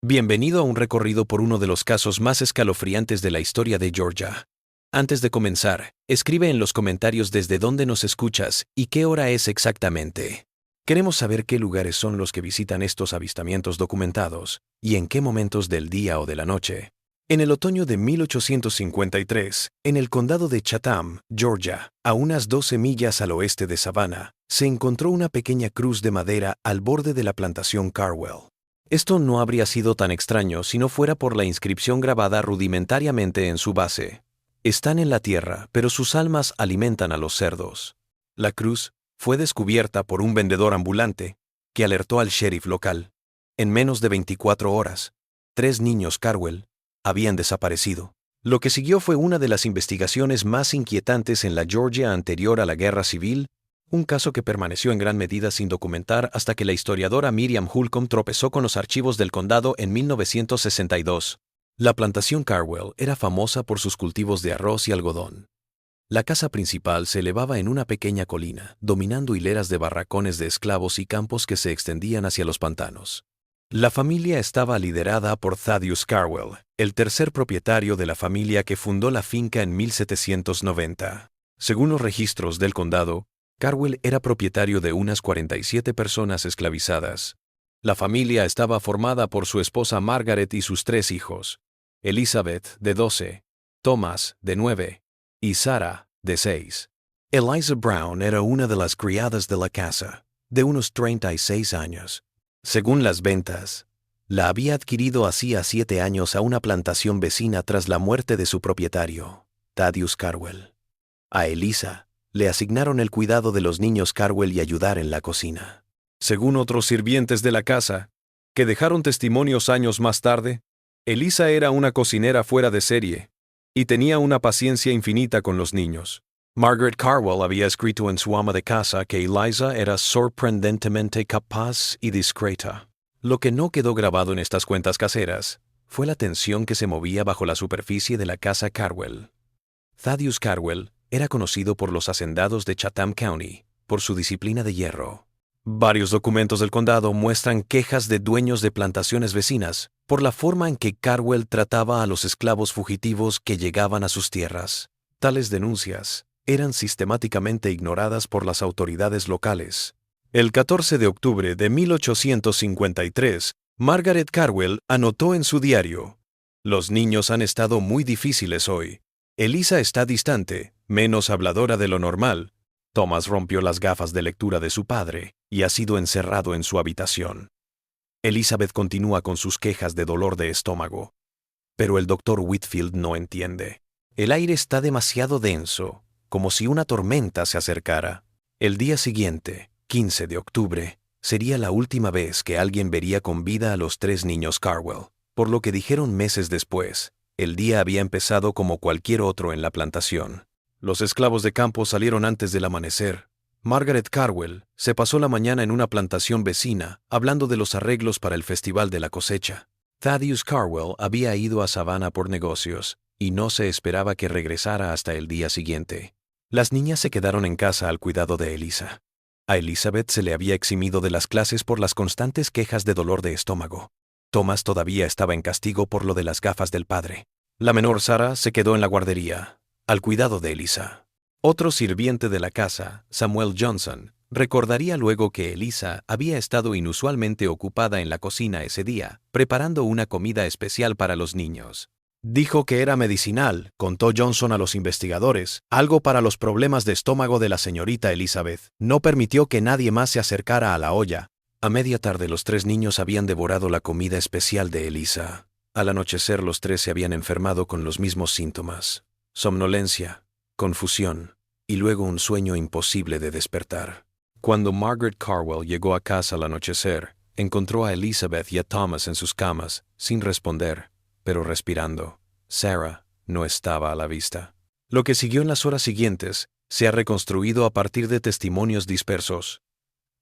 Bienvenido a un recorrido por uno de los casos más escalofriantes de la historia de Georgia. Antes de comenzar, escribe en los comentarios desde dónde nos escuchas y qué hora es exactamente. Queremos saber qué lugares son los que visitan estos avistamientos documentados y en qué momentos del día o de la noche. En el otoño de 1853, en el condado de Chatham, Georgia, a unas 12 millas al oeste de Savannah, se encontró una pequeña cruz de madera al borde de la plantación Carwell. Esto no habría sido tan extraño si no fuera por la inscripción grabada rudimentariamente en su base. Están en la tierra, pero sus almas alimentan a los cerdos. La cruz fue descubierta por un vendedor ambulante que alertó al sheriff local. En menos de 24 horas, 3 niños Carwell habían desaparecido. Lo que siguió fue una de las investigaciones más inquietantes en la Georgia anterior a la Guerra Civil, un caso que permaneció en gran medida sin documentar hasta que la historiadora Miriam Holcomb tropezó con los archivos del condado en 1962. La plantación Carwell era famosa por sus cultivos de arroz y algodón. La casa principal se elevaba en una pequeña colina, dominando hileras de barracones de esclavos y campos que se extendían hacia los pantanos. La familia estaba liderada por Thaddeus Carwell, el tercer propietario de la familia que fundó la finca en 1790. Según los registros del condado, Carwell era propietario de unas 47 personas esclavizadas. La familia estaba formada por su esposa Margaret y sus 3 hijos, Elizabeth, de 12, Thomas, de 9, y Sarah, de 6. Eliza Brown era una de las criadas de la casa, de unos 36 años. Según las ventas, la había adquirido hacía 7 años a una plantación vecina tras la muerte de su propietario, Thaddeus Carwell. A Eliza le asignaron el cuidado de los niños Carwell y ayudar en la cocina. Según otros sirvientes de la casa, que dejaron testimonios años más tarde, Eliza era una cocinera fuera de serie y tenía una paciencia infinita con los niños. Margaret Carwell había escrito en su ama de casa que Eliza era sorprendentemente capaz y discreta. Lo que no quedó grabado en estas cuentas caseras fue la tensión que se movía bajo la superficie de la casa Carwell. Thaddeus Carwell era conocido por los hacendados de Chatham County por su disciplina de hierro. Varios documentos del condado muestran quejas de dueños de plantaciones vecinas por la forma en que Carwell trataba a los esclavos fugitivos que llegaban a sus tierras. Tales denuncias eran sistemáticamente ignoradas por las autoridades locales. El 14 de octubre de 1853, Margaret Carwell anotó en su diario: «Los niños han estado muy difíciles hoy. Eliza está distante, menos habladora de lo normal. Thomas rompió las gafas de lectura de su padre y ha sido encerrado en su habitación. Elizabeth continúa con sus quejas de dolor de estómago. Pero el doctor Whitfield no entiende. El aire está demasiado denso, como si una tormenta se acercara». El día siguiente, 15 de octubre, sería la última vez que alguien vería con vida a los 3 niños Carwell, por lo que dijeron meses después. El día había empezado como cualquier otro en la plantación. Los esclavos de campo salieron antes del amanecer. Margaret Carwell se pasó la mañana en una plantación vecina, hablando de los arreglos para el festival de la cosecha. Thaddeus Carwell había ido a Savannah por negocios, y no se esperaba que regresara hasta el día siguiente. Las niñas se quedaron en casa al cuidado de Eliza. A Elizabeth se le había eximido de las clases por las constantes quejas de dolor de estómago. Thomas todavía estaba en castigo por lo de las gafas del padre. La menor Sarah se quedó en la guardería, al cuidado de Eliza. Otro sirviente de la casa, Samuel Johnson, recordaría luego que Eliza había estado inusualmente ocupada en la cocina ese día, preparando una comida especial para los niños. Dijo que era medicinal, contó Johnson a los investigadores, algo para los problemas de estómago de la señorita Elizabeth. No permitió que nadie más se acercara a la olla. A media tarde los 3 niños habían devorado la comida especial de Eliza. Al anochecer los 3 se habían enfermado con los mismos síntomas: somnolencia, confusión y luego un sueño imposible de despertar. Cuando Margaret Carwell llegó a casa al anochecer, encontró a Elizabeth y a Thomas en sus camas, sin responder, pero respirando. Sarah no estaba a la vista. Lo que siguió en las horas siguientes se ha reconstruido a partir de testimonios dispersos.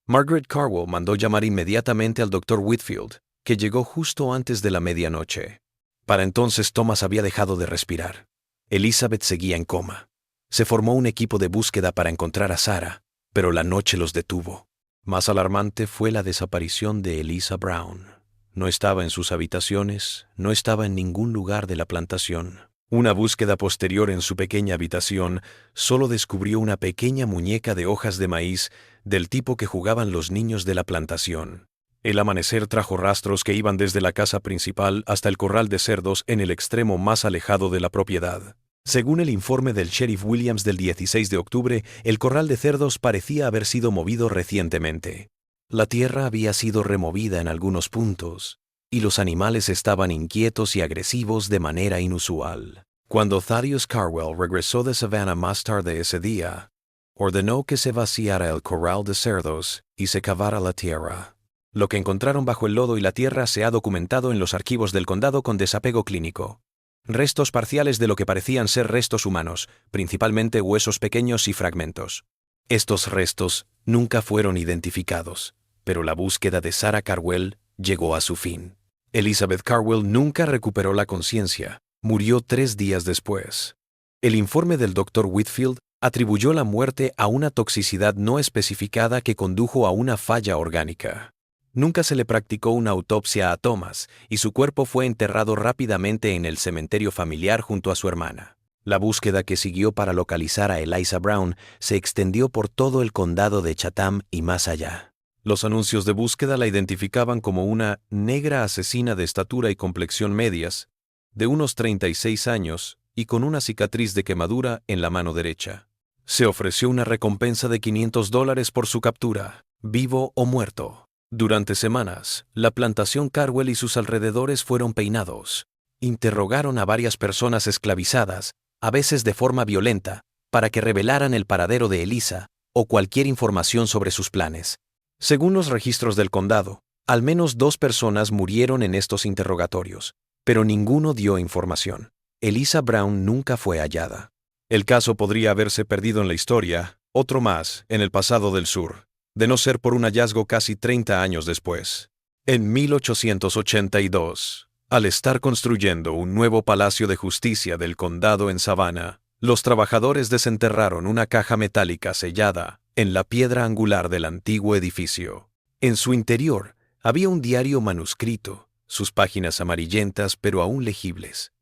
Margaret Carwell mandó llamar inmediatamente al Dr. Whitfield, que llegó justo antes de la medianoche. Para entonces Thomas había dejado de respirar. Elizabeth seguía en coma. Se formó un equipo de búsqueda para encontrar a Sarah, pero la noche los detuvo. Más alarmante fue la desaparición de Eliza Brown. No estaba en sus habitaciones, no estaba en ningún lugar de la plantación. Una búsqueda posterior en su pequeña habitación solo descubrió una pequeña muñeca de hojas de maíz del tipo que jugaban los niños de la plantación. El amanecer trajo rastros que iban desde la casa principal hasta el corral de cerdos en el extremo más alejado de la propiedad. Según el informe del sheriff Williams del 16 de octubre, el corral de cerdos parecía haber sido movido recientemente. La tierra había sido removida en algunos puntos, y los animales estaban inquietos y agresivos de manera inusual. Cuando Thaddeus Carwell regresó de Savannah más tarde ese día, ordenó que se vaciara el corral de cerdos y se cavara la tierra. Lo que encontraron bajo el lodo y la tierra se ha documentado en los archivos del condado con desapego clínico. Restos parciales de lo que parecían ser restos humanos, principalmente huesos pequeños y fragmentos. Estos restos nunca fueron identificados, pero la búsqueda de Sarah Carwell llegó a su fin. Elizabeth Carwell nunca recuperó la conciencia. Murió 3 días después. El informe del Dr. Whitfield atribuyó la muerte a una toxicidad no especificada que condujo a una falla orgánica. Nunca se le practicó una autopsia a Thomas y su cuerpo fue enterrado rápidamente en el cementerio familiar junto a su hermana. La búsqueda que siguió para localizar a Eliza Brown se extendió por todo el condado de Chatham y más allá. Los anuncios de búsqueda la identificaban como una negra asesina de estatura y complexión medias, de unos 36 años y con una cicatriz de quemadura en la mano derecha. Se ofreció una recompensa de $500 por su captura, vivo o muerto. Durante semanas, la plantación Carwell y sus alrededores fueron peinados. Interrogaron a varias personas esclavizadas, a veces de forma violenta, para que revelaran el paradero de Eliza o cualquier información sobre sus planes. Según los registros del condado, al menos 2 personas murieron en estos interrogatorios, pero ninguno dio información. Eliza Brown nunca fue hallada. El caso podría haberse perdido en la historia, otro más, en el pasado del sur, de no ser por un hallazgo casi 30 años después. En 1882, al estar construyendo un nuevo palacio de justicia del condado en Savannah, los trabajadores desenterraron una caja metálica sellada en la piedra angular del antiguo edificio. En su interior había un diario manuscrito, sus páginas amarillentas pero aún legibles.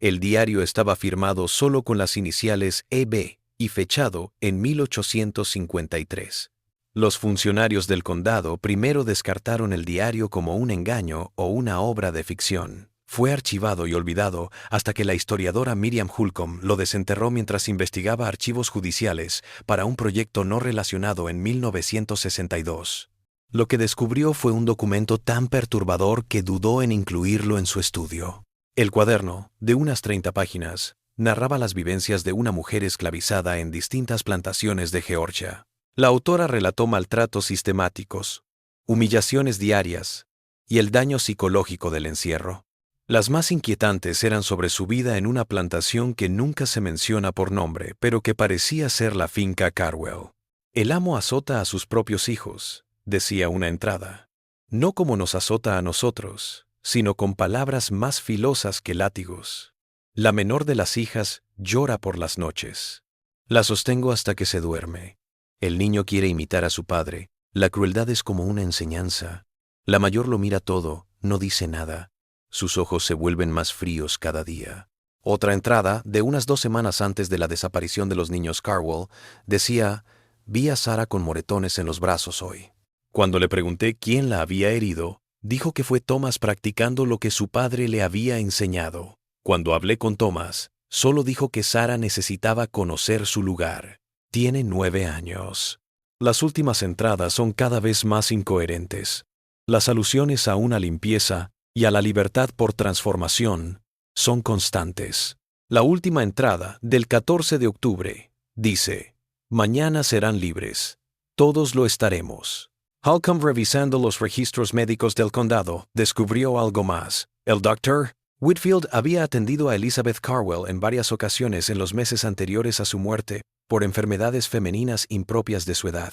El diario estaba firmado solo con las iniciales EB y fechado en 1853. Los funcionarios del condado primero descartaron el diario como un engaño o una obra de ficción. Fue archivado y olvidado hasta que la historiadora Miriam Holcomb lo desenterró mientras investigaba archivos judiciales para un proyecto no relacionado en 1962. Lo que descubrió fue un documento tan perturbador que dudó en incluirlo en su estudio. El cuaderno, de unas 30 páginas, narraba las vivencias de una mujer esclavizada en distintas plantaciones de Georgia. La autora relató maltratos sistemáticos, humillaciones diarias y el daño psicológico del encierro. Las más inquietantes eran sobre su vida en una plantación que nunca se menciona por nombre, pero que parecía ser la finca Carwell. El amo azota a sus propios hijos, decía una entrada, no como nos azota a nosotros, sino con palabras más filosas que látigos. La menor de las hijas llora por las noches. La sostengo hasta que se duerme. El niño quiere imitar a su padre. La crueldad es como una enseñanza. La mayor lo mira todo, no dice nada. Sus ojos se vuelven más fríos cada día. Otra entrada, de unas 2 semanas antes de la desaparición de los niños Carwell, decía, vi a Sarah con moretones en los brazos hoy. Cuando le pregunté quién la había herido, dijo que fue Thomas practicando lo que su padre le había enseñado. Cuando hablé con Thomas, solo dijo que Sarah necesitaba conocer su lugar. Tiene 9 años. Las últimas entradas son cada vez más incoherentes. Las alusiones a una limpieza y a la libertad por transformación son constantes. La última entrada, del 14 de octubre, dice, mañana serán libres. Todos lo estaremos. Holcomb, revisando los registros médicos del condado, descubrió algo más. El Dr. Whitfield había atendido a Elizabeth Carwell en varias ocasiones en los meses anteriores a su muerte por enfermedades femeninas impropias de su edad.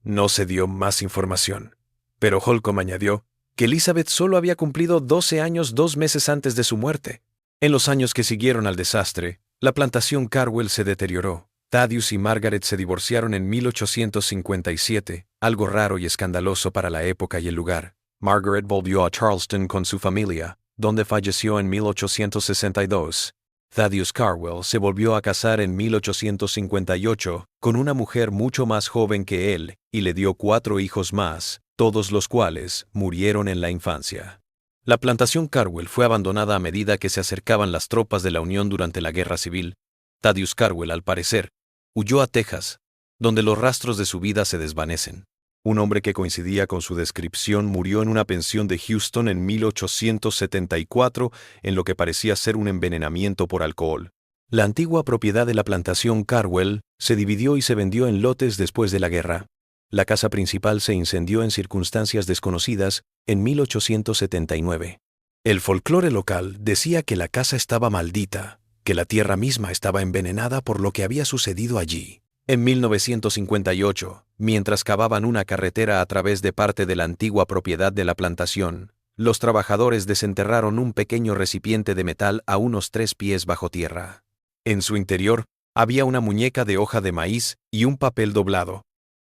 No se dio más información, pero Holcomb añadió que Elizabeth solo había cumplido 12 años 2 meses antes de su muerte. En los años que siguieron al desastre, la plantación Carwell se deterioró. Thaddeus y Margaret se divorciaron en 1857, algo raro y escandaloso para la época y el lugar. Margaret volvió a Charleston con su familia, donde falleció en 1862. Thaddeus Carwell se volvió a casar en 1858 con una mujer mucho más joven que él y le dio 4 hijos más, todos los cuales murieron en la infancia. La plantación Carwell fue abandonada a medida que se acercaban las tropas de la Unión durante la Guerra Civil. Thaddeus Carwell, al parecer, huyó a Texas, donde los rastros de su vida se desvanecen. Un hombre que coincidía con su descripción murió en una pensión de Houston en 1874 en lo que parecía ser un envenenamiento por alcohol. La antigua propiedad de la plantación Carwell se dividió y se vendió en lotes después de la guerra. La casa principal se incendió en circunstancias desconocidas en 1879. El folclore local decía que la casa estaba maldita, que la tierra misma estaba envenenada por lo que había sucedido allí. En 1958, mientras cavaban una carretera a través de parte de la antigua propiedad de la plantación, los trabajadores desenterraron un pequeño recipiente de metal a unos 3 pies bajo tierra. En su interior había una muñeca de hoja de maíz y un papel doblado.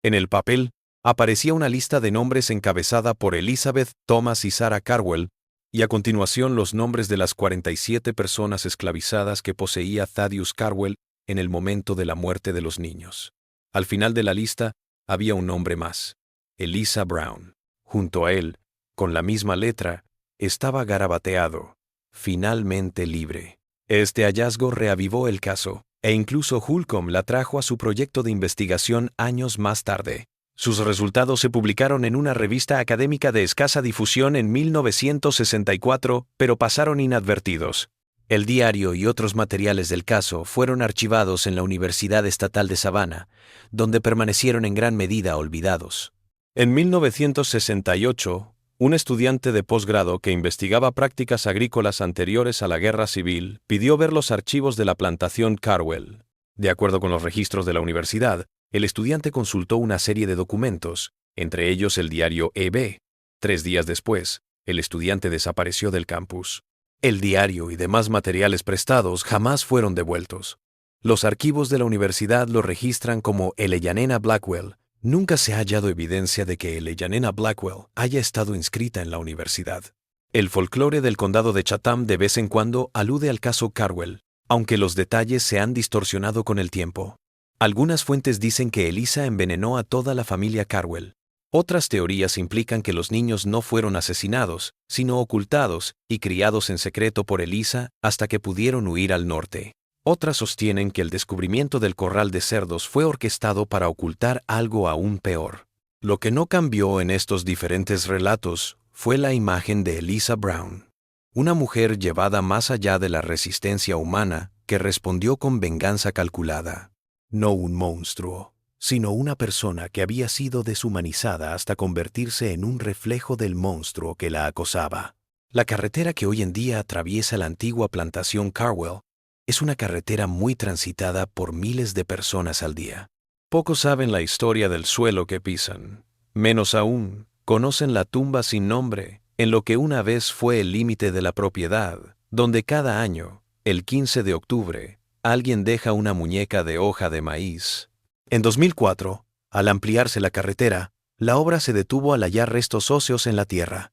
En el papel aparecía una lista de nombres encabezada por Elizabeth, Thomas y Sarah Carwell, y a continuación los nombres de las 47 personas esclavizadas que poseía Thaddeus Carwell en el momento de la muerte de los niños. Al final de la lista había un nombre más, Eliza Brown. Junto a él, con la misma letra, estaba garabateado, finalmente libre. Este hallazgo reavivó el caso, e incluso Holcomb la trajo a su proyecto de investigación años más tarde. Sus resultados se publicaron en una revista académica de escasa difusión en 1964, pero pasaron inadvertidos. El diario y otros materiales del caso fueron archivados en la Universidad Estatal de Savannah, donde permanecieron en gran medida olvidados. En 1968, un estudiante de posgrado que investigaba prácticas agrícolas anteriores a la Guerra Civil pidió ver los archivos de la plantación Carwell. De acuerdo con los registros de la universidad, el estudiante consultó una serie de documentos, entre ellos el diario E.B. 3 días después, el estudiante desapareció del campus. El diario y demás materiales prestados jamás fueron devueltos. Los archivos de la universidad lo registran como Eleyanena Blackwell. Nunca se ha hallado evidencia de que Eleyanena Blackwell haya estado inscrita en la universidad. El folclore del condado de Chatham de vez en cuando alude al caso Carwell, aunque los detalles se han distorsionado con el tiempo. Algunas fuentes dicen que Eliza envenenó a toda la familia Carwell. Otras teorías implican que los niños no fueron asesinados, sino ocultados y criados en secreto por Eliza hasta que pudieron huir al norte. Otras sostienen que el descubrimiento del corral de cerdos fue orquestado para ocultar algo aún peor. Lo que no cambió en estos diferentes relatos fue la imagen de Eliza Brown, una mujer llevada más allá de la resistencia humana que respondió con venganza calculada. No un monstruo, sino una persona que había sido deshumanizada hasta convertirse en un reflejo del monstruo que la acosaba. La carretera que hoy en día atraviesa la antigua plantación Carwell es una carretera muy transitada por miles de personas al día. Pocos saben la historia del suelo que pisan. Menos aún, conocen la tumba sin nombre, en lo que una vez fue el límite de la propiedad, donde cada año, el 15 de octubre, alguien deja una muñeca de hoja de maíz. En 2004, al ampliarse la carretera, la obra se detuvo al hallar restos óseos en la tierra.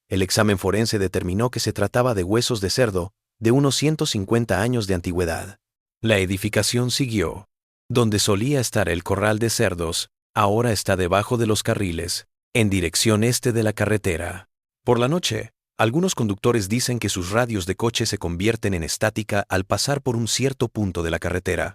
El examen forense determinó que se trataba de huesos de cerdo de unos 150 años de antigüedad. La edificación siguió. Donde solía estar el corral de cerdos, ahora está debajo de los carriles, en dirección este de la carretera. Por la noche, algunos conductores dicen que sus radios de coche se convierten en estática al pasar por un cierto punto de la carretera.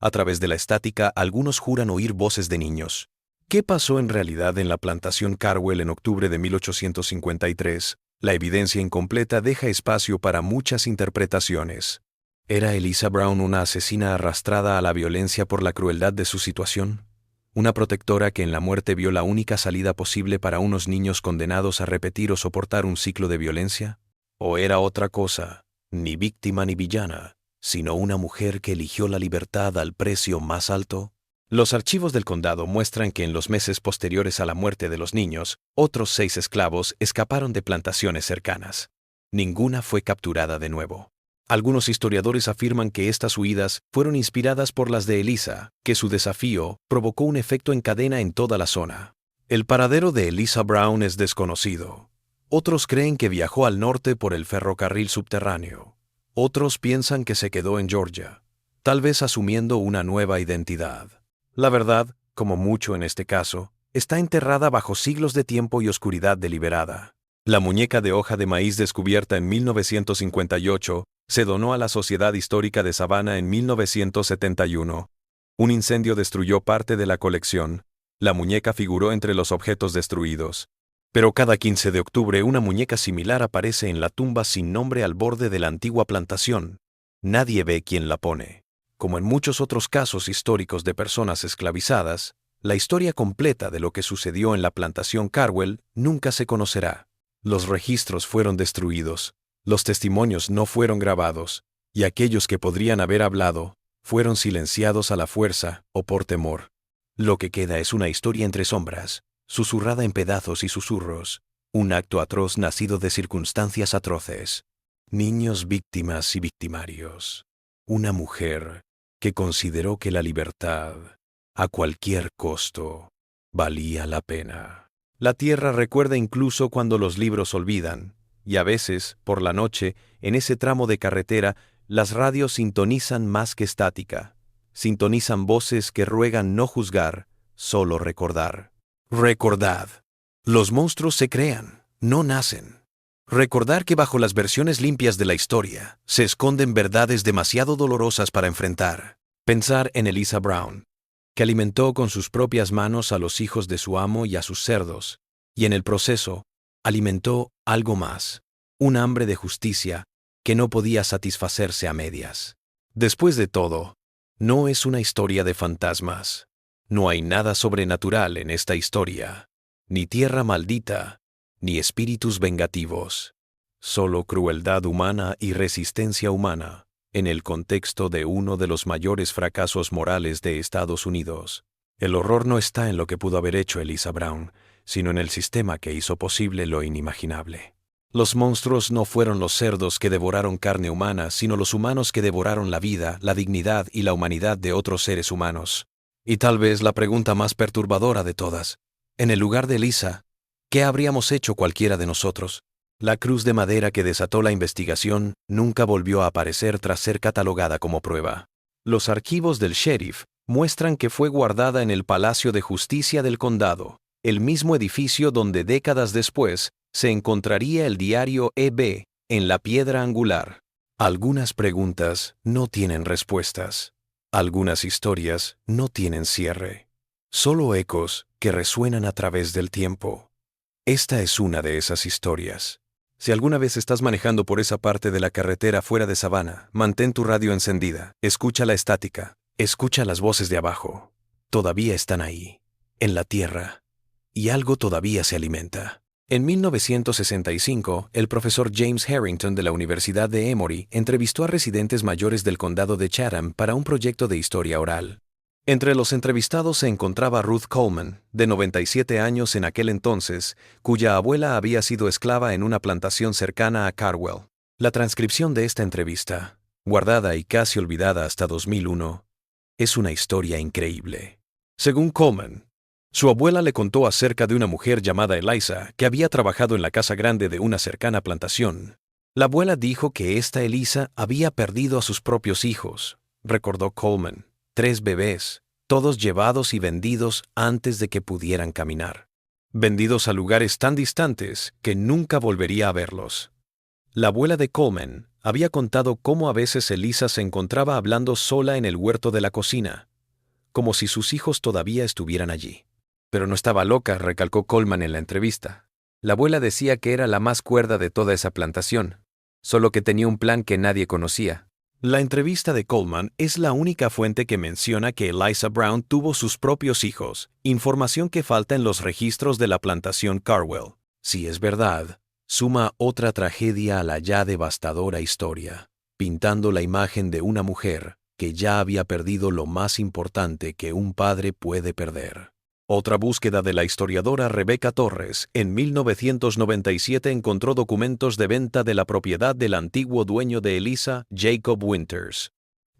A través de la estática, algunos juran oír voces de niños. ¿Qué pasó en realidad en la plantación Carwell en octubre de 1853? La evidencia incompleta deja espacio para muchas interpretaciones. ¿Era Eliza Brown una asesina arrastrada a la violencia por la crueldad de su situación? ¿Una protectora que en la muerte vio la única salida posible para unos niños condenados a repetir o soportar un ciclo de violencia? ¿O era otra cosa, ni víctima ni villana, sino una mujer que eligió la libertad al precio más alto? Los archivos del condado muestran que en los meses posteriores a la muerte de los niños, otros 6 esclavos escaparon de plantaciones cercanas. Ninguna fue capturada de nuevo. Algunos historiadores afirman que estas huidas fueron inspiradas por las de Eliza, que su desafío provocó un efecto en cadena en toda la zona. El paradero de Eliza Brown es desconocido. Otros creen que viajó al norte por el ferrocarril subterráneo. Otros piensan que se quedó en Georgia, tal vez asumiendo una nueva identidad. La verdad, como mucho en este caso, está enterrada bajo siglos de tiempo y oscuridad deliberada. La muñeca de hoja de maíz descubierta en 1958 se donó a la Sociedad Histórica de Savannah en 1971. Un incendio destruyó parte de la colección. La muñeca figuró entre los objetos destruidos. Pero cada 15 de octubre una muñeca similar aparece en la tumba sin nombre al borde de la antigua plantación. Nadie ve quién la pone. Como en muchos otros casos históricos de personas esclavizadas, la historia completa de lo que sucedió en la plantación Carwell nunca se conocerá. Los registros fueron destruidos, los testimonios no fueron grabados, y aquellos que podrían haber hablado fueron silenciados a la fuerza o por temor. Lo que queda es una historia entre sombras, susurrada en pedazos y susurros, un acto atroz nacido de circunstancias atroces. Niños víctimas y victimarios. Una mujer que consideró que la libertad, a cualquier costo, valía la pena. La tierra recuerda incluso cuando los libros olvidan, y a veces, por la noche, en ese tramo de carretera, las radios sintonizan más que estática. Sintonizan voces que ruegan no juzgar, solo recordar. Recordad. Los monstruos se crean, no nacen. Recordar que bajo las versiones limpias de la historia se esconden verdades demasiado dolorosas para enfrentar. Pensar en Eliza Brown, que alimentó con sus propias manos a los hijos de su amo y a sus cerdos, y en el proceso alimentó algo más, un hambre de justicia que no podía satisfacerse a medias. Después de todo, no es una historia de fantasmas. No hay nada sobrenatural en esta historia, ni tierra maldita, ni espíritus vengativos. Solo crueldad humana y resistencia humana en el contexto de uno de los mayores fracasos morales de Estados Unidos. El horror no está en lo que pudo haber hecho Eliza Brown, sino en el sistema que hizo posible lo inimaginable. Los monstruos no fueron los cerdos que devoraron carne humana, sino los humanos que devoraron la vida, la dignidad y la humanidad de otros seres humanos. Y tal vez la pregunta más perturbadora de todas, en el lugar de Eliza, ¿qué habríamos hecho cualquiera de nosotros? La cruz de madera que desató la investigación nunca volvió a aparecer tras ser catalogada como prueba. Los archivos del sheriff muestran que fue guardada en el Palacio de Justicia del Condado, el mismo edificio donde décadas después se encontraría el diario E.B. en la piedra angular. Algunas preguntas no tienen respuestas. Algunas historias no tienen cierre. Solo ecos que resuenan a través del tiempo. Esta es una de esas historias. Si alguna vez estás manejando por esa parte de la carretera fuera de Savannah, mantén tu radio encendida, escucha la estática, escucha las voces de abajo. Todavía están ahí, en la tierra, y algo todavía se alimenta. En 1965, el profesor James Harrington de la Universidad de Emory entrevistó a residentes mayores del condado de Chatham para un proyecto de historia oral. Entre los entrevistados se encontraba Ruth Coleman, de 97 años en aquel entonces, cuya abuela había sido esclava en una plantación cercana a Carwell. La transcripción de esta entrevista, guardada y casi olvidada hasta 2001, es una historia increíble. Según Coleman, su abuela le contó acerca de una mujer llamada Eliza que había trabajado en la casa grande de una cercana plantación. La abuela dijo que esta Eliza había perdido a sus propios hijos, recordó Coleman, 3 bebés, todos llevados y vendidos antes de que pudieran caminar. Vendidos a lugares tan distantes que nunca volvería a verlos. La abuela de Coleman había contado cómo a veces Eliza se encontraba hablando sola en el huerto de la cocina, como si sus hijos todavía estuvieran allí. Pero no estaba loca, recalcó Coleman en la entrevista. La abuela decía que era la más cuerda de toda esa plantación, solo que tenía un plan que nadie conocía. La entrevista de Coleman es la única fuente que menciona que Eliza Brown tuvo sus propios hijos, información que falta en los registros de la plantación Carwell. Si es verdad, suma otra tragedia a la ya devastadora historia, pintando la imagen de una mujer que ya había perdido lo más importante que un padre puede perder. Otra búsqueda de la historiadora Rebecca Torres en 1997 encontró documentos de venta de la propiedad del antiguo dueño de Eliza, Jacob Winters.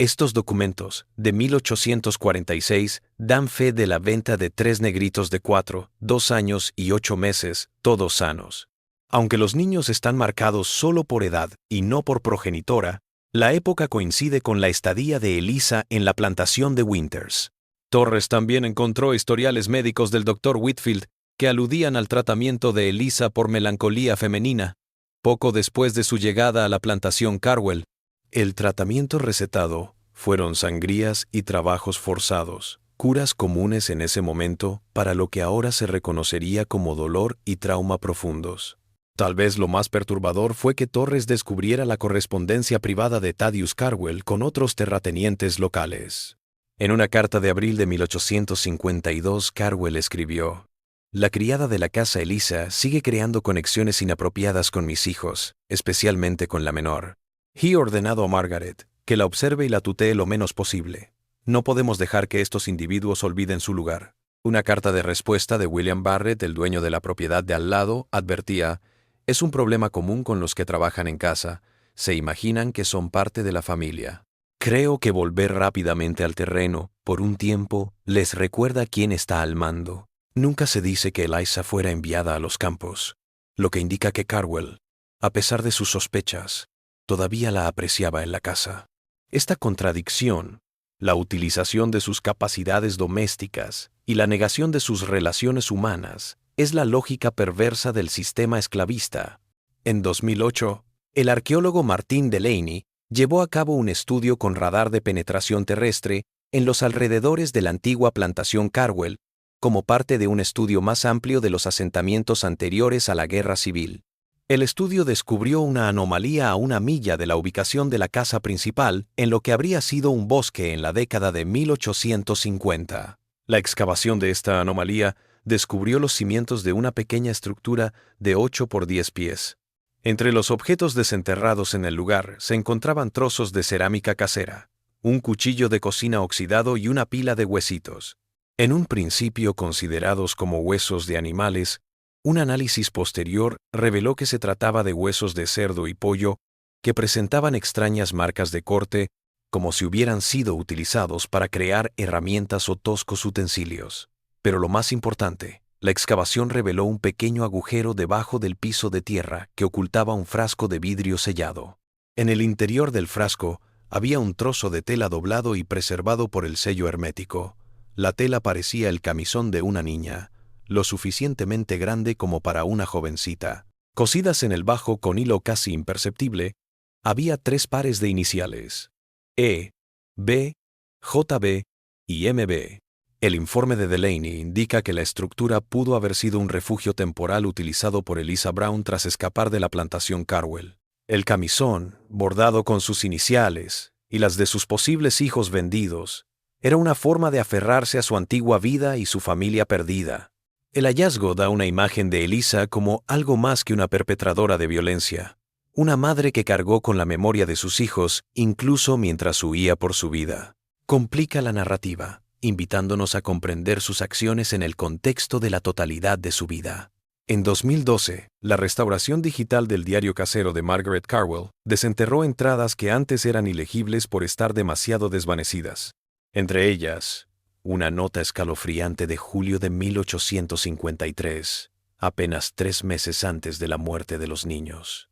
Estos documentos, de 1846, dan fe de la venta de 3 negritos de 4, 2 años y 8 meses, todos sanos. Aunque los niños están marcados solo por edad y no por progenitora, la época coincide con la estadía de Eliza en la plantación de Winters. Torres también encontró historiales médicos del Dr. Whitfield que aludían al tratamiento de Eliza por melancolía femenina. Poco después de su llegada a la plantación Carwell, el tratamiento recetado fueron sangrías y trabajos forzados, curas comunes en ese momento para lo que ahora se reconocería como dolor y trauma profundos. Tal vez lo más perturbador fue que Torres descubriera la correspondencia privada de Thaddeus Carwell con otros terratenientes locales. En una carta de abril de 1852, Carwell escribió: «La criada de la casa Eliza sigue creando conexiones inapropiadas con mis hijos, especialmente con la menor. He ordenado a Margaret que la observe y la tutee lo menos posible. No podemos dejar que estos individuos olviden su lugar». Una carta de respuesta de William Barrett, el dueño de la propiedad de al lado, advertía: «Es un problema común con los que trabajan en casa. Se imaginan que son parte de la familia. Creo que volver rápidamente al terreno, por un tiempo, les recuerda quién está al mando. Nunca se dice que Eliza fuera enviada a los campos, lo que indica que Carwell, a pesar de sus sospechas, todavía la apreciaba en la casa». Esta contradicción, la utilización de sus capacidades domésticas y la negación de sus relaciones humanas, es la lógica perversa del sistema esclavista. En 2008, el arqueólogo Martin Delaney llevó a cabo un estudio con radar de penetración terrestre en los alrededores de la antigua plantación Carwell, como parte de un estudio más amplio de los asentamientos anteriores a la Guerra Civil. El estudio descubrió una anomalía a 1 milla de la ubicación de la casa principal en lo que habría sido un bosque en la década de 1850. La excavación de esta anomalía descubrió los cimientos de una pequeña estructura de 8 por 10 pies. Entre los objetos desenterrados en el lugar se encontraban trozos de cerámica casera, un cuchillo de cocina oxidado y una pila de huesitos. En un principio considerados como huesos de animales, un análisis posterior reveló que se trataba de huesos de cerdo y pollo que presentaban extrañas marcas de corte, como si hubieran sido utilizados para crear herramientas o toscos utensilios. Pero lo más importante, la excavación reveló un pequeño agujero debajo del piso de tierra que ocultaba un frasco de vidrio sellado. En el interior del frasco había un trozo de tela doblado y preservado por el sello hermético. La tela parecía el camisón de una niña, lo suficientemente grande como para una jovencita. Cosidas en el bajo con hilo casi imperceptible, había 3 pares de iniciales: E, B, JB y MB. El informe de Delaney indica que la estructura pudo haber sido un refugio temporal utilizado por Eliza Brown tras escapar de la plantación Carwell. El camisón, bordado con sus iniciales y las de sus posibles hijos vendidos, era una forma de aferrarse a su antigua vida y su familia perdida. El hallazgo da una imagen de Eliza como algo más que una perpetradora de violencia, una madre que cargó con la memoria de sus hijos incluso mientras huía por su vida. Complica la narrativa, invitándonos a comprender sus acciones en el contexto de la totalidad de su vida. En 2012, la restauración digital del diario casero de Margaret Carwell desenterró entradas que antes eran ilegibles por estar demasiado desvanecidas. Entre ellas, una nota escalofriante de julio de 1853, apenas 3 meses antes de la muerte de los niños.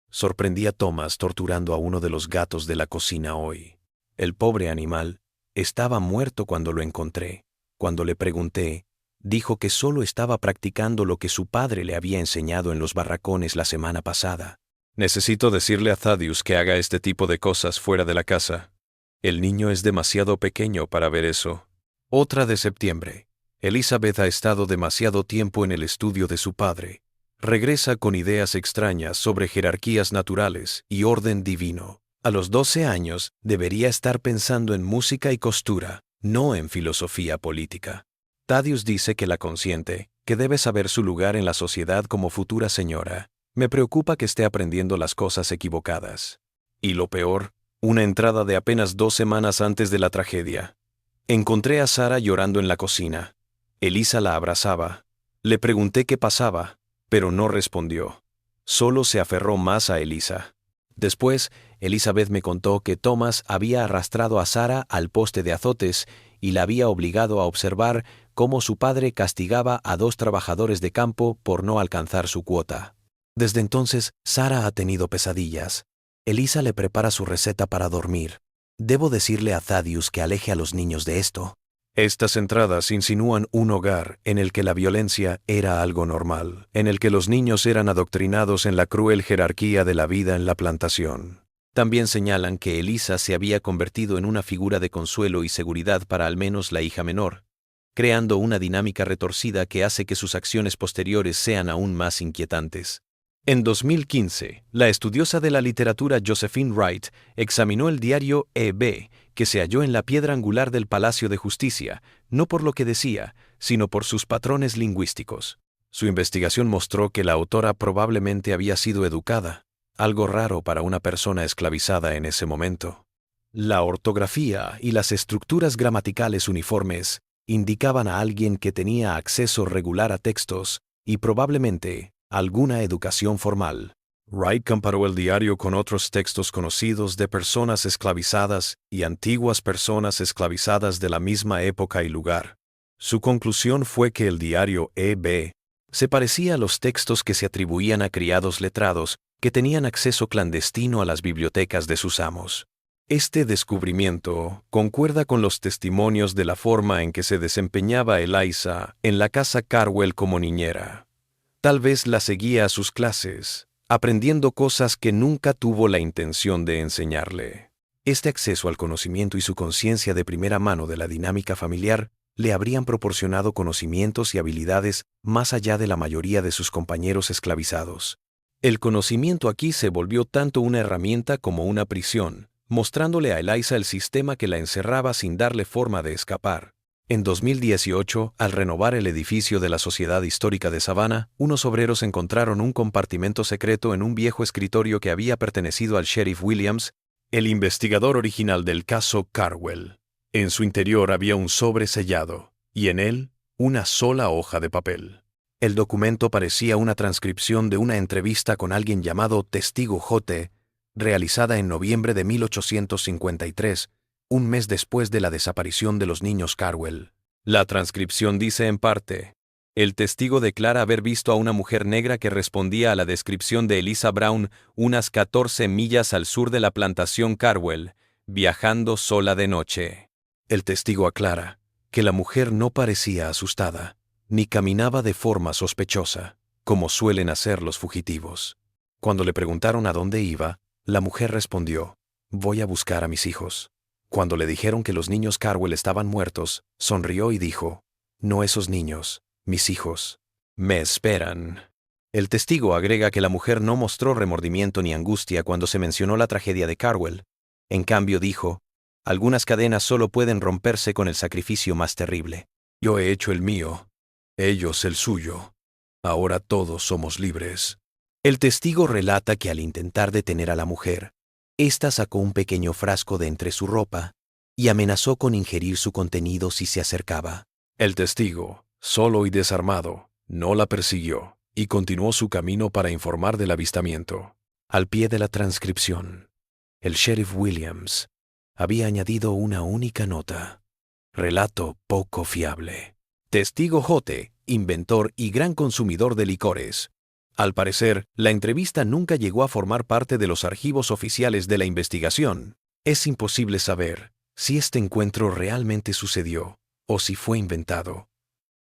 Sorprendí a Thomas torturando a uno de los gatos de la cocina hoy. El pobre animal estaba muerto cuando lo encontré. Cuando le pregunté, dijo que solo estaba practicando lo que su padre le había enseñado en los barracones la semana pasada. Necesito decirle a Thaddeus que haga este tipo de cosas fuera de la casa. El niño es demasiado pequeño para ver eso. Otra de septiembre. Elizabeth ha estado demasiado tiempo en el estudio de su padre. Regresa con ideas extrañas sobre jerarquías naturales y orden divino. A los 12 años debería estar pensando en música y costura, no en filosofía política. Thaddeus dice que la consiente, que debe saber su lugar en la sociedad como futura señora. Me preocupa que esté aprendiendo las cosas equivocadas. Y lo peor, una entrada de apenas 2 semanas antes de la tragedia. Encontré a Sarah llorando en la cocina. Eliza la abrazaba. Le pregunté qué pasaba, pero no respondió. Solo se aferró más a Eliza. Después, Elizabeth me contó que Thomas había arrastrado a Sarah al poste de azotes y la había obligado a observar cómo su padre castigaba a 2 trabajadores de campo por no alcanzar su cuota. Desde entonces, Sarah ha tenido pesadillas. Elisa le prepara su receta para dormir. Debo decirle a Thaddeus que aleje a los niños de esto. Estas entradas insinúan un hogar en el que la violencia era algo normal, en el que los niños eran adoctrinados en la cruel jerarquía de la vida en la plantación. También señalan que Elisa se había convertido en una figura de consuelo y seguridad para al menos la hija menor, creando una dinámica retorcida que hace que sus acciones posteriores sean aún más inquietantes. En 2015, la estudiosa de la literatura Josephine Wright examinó el diario E.B., que se halló en la piedra angular del Palacio de Justicia, no por lo que decía, sino por sus patrones lingüísticos. Su investigación mostró que la autora probablemente había sido educada, algo raro para una persona esclavizada en ese momento. La ortografía y las estructuras gramaticales uniformes indicaban a alguien que tenía acceso regular a textos y probablemente alguna educación formal. Wright comparó el diario con otros textos conocidos de personas esclavizadas y antiguas personas esclavizadas de la misma época y lugar. Su conclusión fue que el diario E.B. se parecía a los textos que se atribuían a criados letrados que tenían acceso clandestino a las bibliotecas de sus amos. Este descubrimiento concuerda con los testimonios de la forma en que se desempeñaba Eliza en la casa Carwell como niñera. Tal vez la seguía a sus clases, aprendiendo cosas que nunca tuvo la intención de enseñarle. Este acceso al conocimiento y su conciencia de primera mano de la dinámica familiar le habrían proporcionado conocimientos y habilidades más allá de la mayoría de sus compañeros esclavizados. El conocimiento aquí se volvió tanto una herramienta como una prisión, mostrándole a Eliza el sistema que la encerraba sin darle forma de escapar. En 2018, al renovar el edificio de la Sociedad Histórica de Savannah, unos obreros encontraron un compartimento secreto en un viejo escritorio que había pertenecido al sheriff Williams, el investigador original del caso Carwell. En su interior había un sobre sellado, y en él, una sola hoja de papel. El documento parecía una transcripción de una entrevista con alguien llamado Testigo J., realizada en noviembre de 1853, un mes después de la desaparición de los niños Carwell. La transcripción dice en parte: el testigo declara haber visto a una mujer negra que respondía a la descripción de Eliza Brown unas 14 millas al sur de la plantación Carwell, viajando sola de noche. El testigo aclara que la mujer no parecía asustada, ni caminaba de forma sospechosa, como suelen hacer los fugitivos. Cuando le preguntaron a dónde iba, la mujer respondió: voy a buscar a mis hijos. Cuando le dijeron que los niños Carwell estaban muertos, sonrió y dijo: no esos niños, mis hijos. Me esperan. El testigo agrega que la mujer no mostró remordimiento ni angustia cuando se mencionó la tragedia de Carwell. En cambio dijo: algunas cadenas solo pueden romperse con el sacrificio más terrible. Yo he hecho el mío, ellos el suyo. Ahora todos somos libres. El testigo relata que al intentar detener a la mujer, ésta sacó un pequeño frasco de entre su ropa y amenazó con ingerir su contenido si se acercaba. El testigo, solo y desarmado, no la persiguió y continuó su camino para informar del avistamiento. Al pie de la transcripción, el sheriff Williams había añadido una única nota: relato poco fiable. Testigo J., inventor y gran consumidor de licores. Al parecer, la entrevista nunca llegó a formar parte de los archivos oficiales de la investigación. Es imposible saber si este encuentro realmente sucedió o si fue inventado.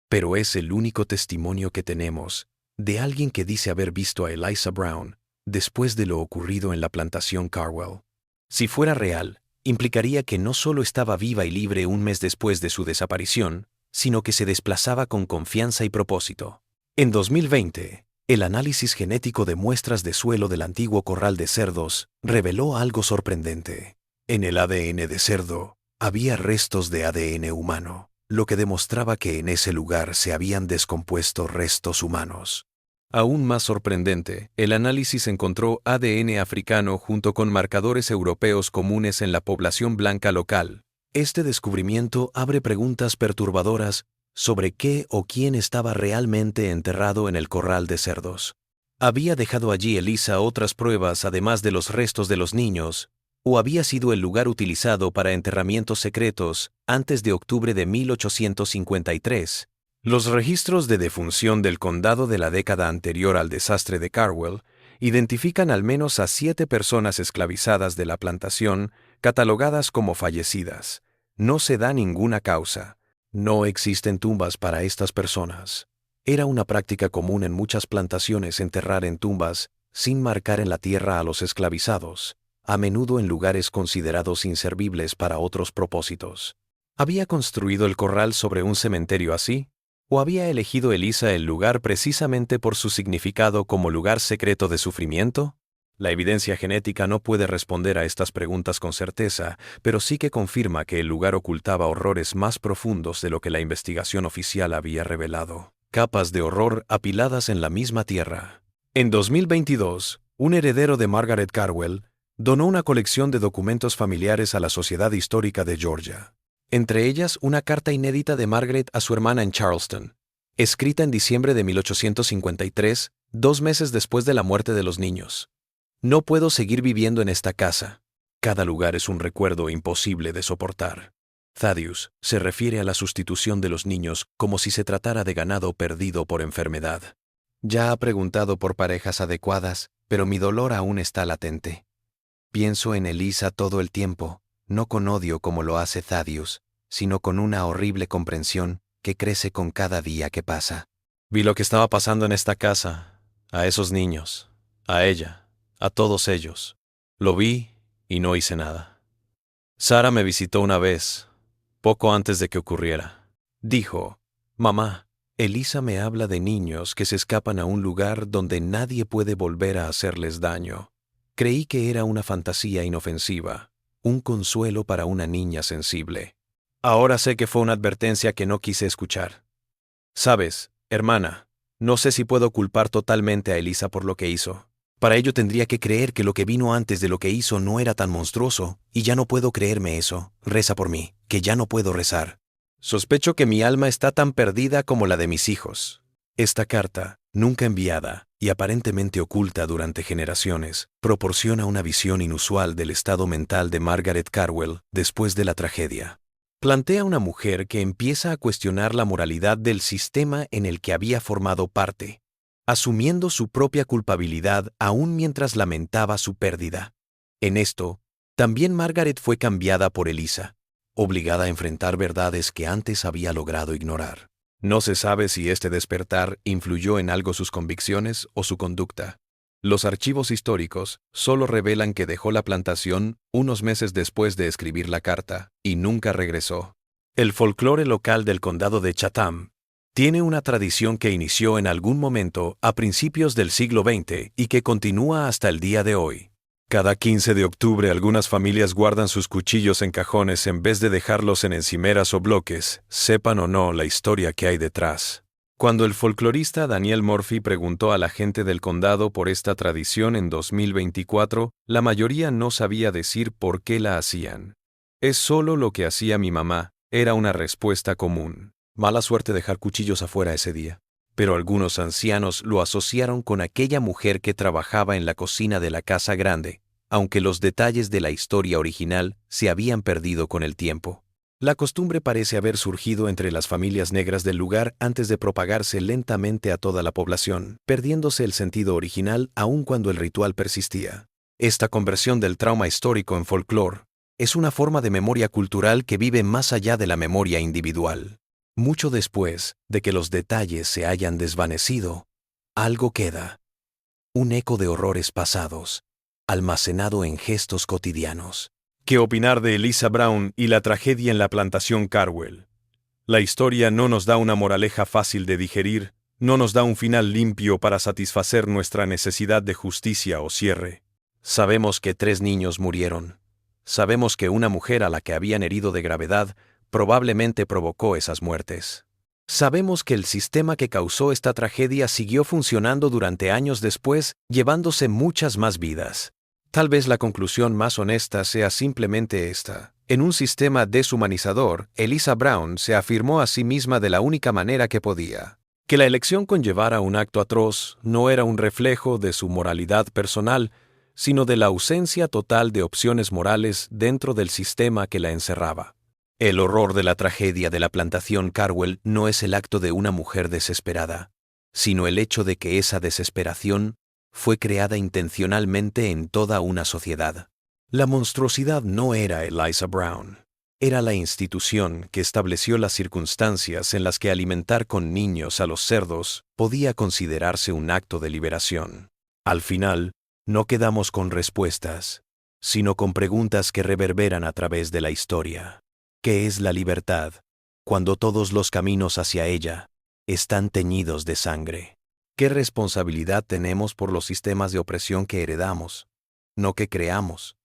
Pero es el único testimonio que tenemos de alguien que dice haber visto a Eliza Brown después de lo ocurrido en la plantación Carwell. Si fuera real, implicaría que no solo estaba viva y libre un mes después de su desaparición, sino que se desplazaba con confianza y propósito. En 2020, el análisis genético de muestras de suelo del antiguo corral de cerdos reveló algo sorprendente. En el ADN de cerdo había restos de ADN humano, lo que demostraba que en ese lugar se habían descompuesto restos humanos. Aún más sorprendente, el análisis encontró ADN africano junto con marcadores europeos comunes en la población blanca local. Este descubrimiento abre preguntas perturbadoras sobre qué o quién estaba realmente enterrado en el corral de cerdos. ¿Había dejado allí Elisa otras pruebas además de los restos de los niños, o había sido el lugar utilizado para enterramientos secretos antes de octubre de 1853? Los registros de defunción del condado de la década anterior al desastre de Carwell identifican al menos a 7 personas esclavizadas de la plantación catalogadas como fallecidas. No se da ninguna causa. No existen tumbas para estas personas. Era una práctica común en muchas plantaciones enterrar en tumbas sin marcar en la tierra a los esclavizados, a menudo en lugares considerados inservibles para otros propósitos. ¿Había construido el corral sobre un cementerio así? ¿O había elegido Elisa el lugar precisamente por su significado como lugar secreto de sufrimiento? La evidencia genética no puede responder a estas preguntas con certeza, pero sí que confirma que el lugar ocultaba horrores más profundos de lo que la investigación oficial había revelado. Capas de horror apiladas en la misma tierra. En 2022, un heredero de Margaret Carwell donó una colección de documentos familiares a la Sociedad Histórica de Georgia. Entre ellas, una carta inédita de Margaret a su hermana en Charleston, escrita en diciembre de 1853, 2 meses después de la muerte de los niños. No puedo seguir viviendo en esta casa. Cada lugar es un recuerdo imposible de soportar. Thaddeus se refiere a la sustitución de los niños como si se tratara de ganado perdido por enfermedad. Ya ha preguntado por parejas adecuadas, pero mi dolor aún está latente. Pienso en Elisa todo el tiempo, no con odio como lo hace Thaddeus, sino con una horrible comprensión que crece con cada día que pasa. Vi lo que estaba pasando en esta casa, a esos niños, a ella, a todos ellos. Lo vi y no hice nada. Sara me visitó una vez, poco antes de que ocurriera. Dijo: «Mamá, Elisa me habla de niños que se escapan a un lugar donde nadie puede volver a hacerles daño. Creí que era una fantasía inofensiva, un consuelo para una niña sensible. Ahora sé que fue una advertencia que no quise escuchar. Sabes, hermana, no sé si puedo culpar totalmente a Elisa por lo que hizo. Para ello tendría que creer que lo que vino antes de lo que hizo no era tan monstruoso, y ya no puedo creerme eso. Reza por mí, que ya no puedo rezar. Sospecho que mi alma está tan perdida como la de mis hijos». Esta carta, nunca enviada y aparentemente oculta durante generaciones, proporciona una visión inusual del estado mental de Margaret Carwell después de la tragedia. Plantea una mujer que empieza a cuestionar la moralidad del sistema en el que había formado parte, asumiendo su propia culpabilidad aún mientras lamentaba su pérdida. En esto, también Margaret fue cambiada por Elisa, obligada a enfrentar verdades que antes había logrado ignorar. No se sabe si este despertar influyó en algo sus convicciones o su conducta. Los archivos históricos solo revelan que dejó la plantación unos meses después de escribir la carta y nunca regresó. El folclore local del condado de Chatham tiene una tradición que inició en algún momento a principios del siglo XX y que continúa hasta el día de hoy. Cada 15 de octubre algunas familias guardan sus cuchillos en cajones en vez de dejarlos en encimeras o bloques, sepan o no la historia que hay detrás. Cuando el folclorista Daniel Murphy preguntó a la gente del condado por esta tradición en 2024, la mayoría no sabía decir por qué la hacían. «Es solo lo que hacía mi mamá», era una respuesta común. Mala suerte dejar cuchillos afuera ese día. Pero algunos ancianos lo asociaron con aquella mujer que trabajaba en la cocina de la casa grande, aunque los detalles de la historia original se habían perdido con el tiempo. La costumbre parece haber surgido entre las familias negras del lugar antes de propagarse lentamente a toda la población, perdiéndose el sentido original aun cuando el ritual persistía. Esta conversión del trauma histórico en folclore es una forma de memoria cultural que vive más allá de la memoria individual. Mucho después de que los detalles se hayan desvanecido, algo queda. Un eco de horrores pasados, almacenado en gestos cotidianos. ¿Qué opinar de Elisa Brown y la tragedia en la plantación Carwell? La historia no nos da una moraleja fácil de digerir, no nos da un final limpio para satisfacer nuestra necesidad de justicia o cierre. Sabemos que 3 niños murieron. Sabemos que una mujer a la que habían herido de gravedad probablemente provocó esas muertes. Sabemos que el sistema que causó esta tragedia siguió funcionando durante años después, llevándose muchas más vidas. Tal vez la conclusión más honesta sea simplemente esta. En un sistema deshumanizador, Elisa Brown se afirmó a sí misma de la única manera que podía. Que la elección conllevara un acto atroz no era un reflejo de su moralidad personal, sino de la ausencia total de opciones morales dentro del sistema que la encerraba. El horror de la tragedia de la plantación Carwell no es el acto de una mujer desesperada, sino el hecho de que esa desesperación fue creada intencionalmente en toda una sociedad. La monstruosidad no era Eliza Brown, era la institución que estableció las circunstancias en las que alimentar con niños a los cerdos podía considerarse un acto de liberación. Al final, no quedamos con respuestas, sino con preguntas que reverberan a través de la historia. ¿Qué es la libertad cuando todos los caminos hacia ella están teñidos de sangre? ¿Qué responsabilidad tenemos por los sistemas de opresión que heredamos, no que creamos?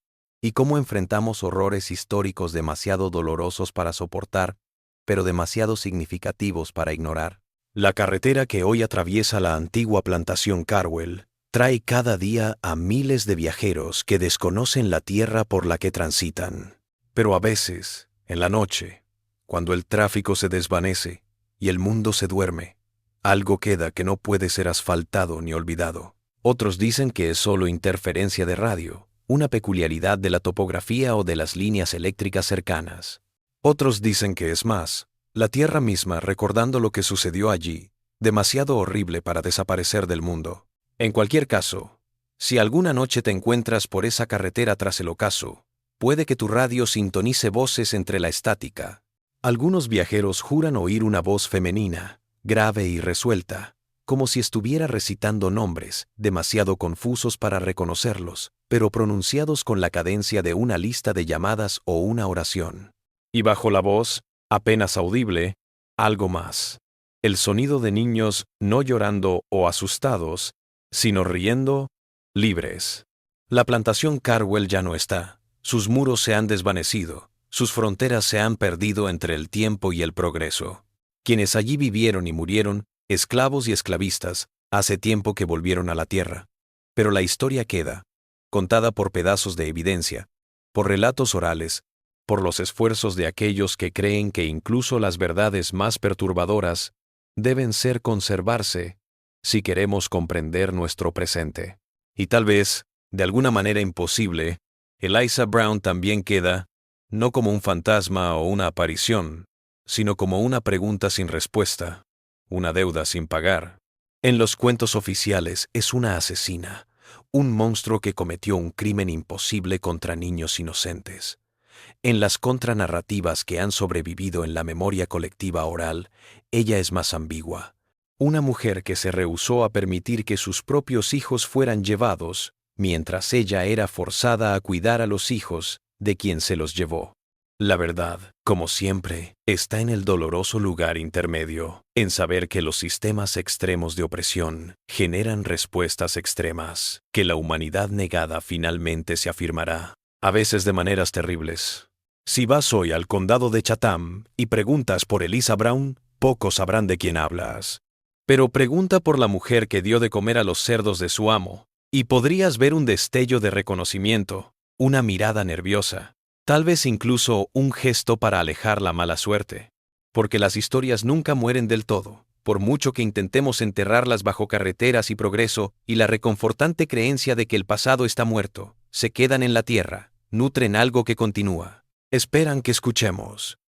¿Y cómo enfrentamos horrores históricos demasiado dolorosos para soportar, pero demasiado significativos para ignorar? La carretera que hoy atraviesa la antigua plantación Carwell trae cada día a miles de viajeros que desconocen la tierra por la que transitan. Pero a veces, en la noche, cuando el tráfico se desvanece y el mundo se duerme, algo queda que no puede ser asfaltado ni olvidado. Otros dicen que es solo interferencia de radio, una peculiaridad de la topografía o de las líneas eléctricas cercanas. Otros dicen que es más, la tierra misma recordando lo que sucedió allí, demasiado horrible para desaparecer del mundo. En cualquier caso, si alguna noche te encuentras por esa carretera tras el ocaso, puede que tu radio sintonice voces entre la estática. Algunos viajeros juran oír una voz femenina, grave y resuelta, como si estuviera recitando nombres, demasiado confusos para reconocerlos, pero pronunciados con la cadencia de una lista de llamadas o una oración. Y bajo la voz, apenas audible, algo más. El sonido de niños no llorando o asustados, sino riendo, libres. La plantación Carwell ya no está. Sus muros se han desvanecido, sus fronteras se han perdido entre el tiempo y el progreso. Quienes allí vivieron y murieron, esclavos y esclavistas, hace tiempo que volvieron a la tierra. Pero la historia queda, contada por pedazos de evidencia, por relatos orales, por los esfuerzos de aquellos que creen que incluso las verdades más perturbadoras deben ser conservarse si queremos comprender nuestro presente. Y tal vez, de alguna manera imposible, Eliza Brown también queda, no como un fantasma o una aparición, sino como una pregunta sin respuesta, una deuda sin pagar. En los cuentos oficiales es una asesina, un monstruo que cometió un crimen imposible contra niños inocentes. En las contranarrativas que han sobrevivido en la memoria colectiva oral, ella es más ambigua. Una mujer que se rehusó a permitir que sus propios hijos fueran llevados, mientras ella era forzada a cuidar a los hijos de quien se los llevó. La verdad, como siempre, está en el doloroso lugar intermedio, en saber que los sistemas extremos de opresión generan respuestas extremas, que la humanidad negada finalmente se afirmará, a veces de maneras terribles. Si vas hoy al condado de Chatham y preguntas por Eliza Brown, pocos sabrán de quién hablas. Pero pregunta por la mujer que dio de comer a los cerdos de su amo, y podrías ver un destello de reconocimiento, una mirada nerviosa, tal vez incluso un gesto para alejar la mala suerte. Porque las historias nunca mueren del todo, por mucho que intentemos enterrarlas bajo carreteras y progreso y la reconfortante creencia de que el pasado está muerto, se quedan en la tierra, nutren algo que continúa. Esperan que escuchemos.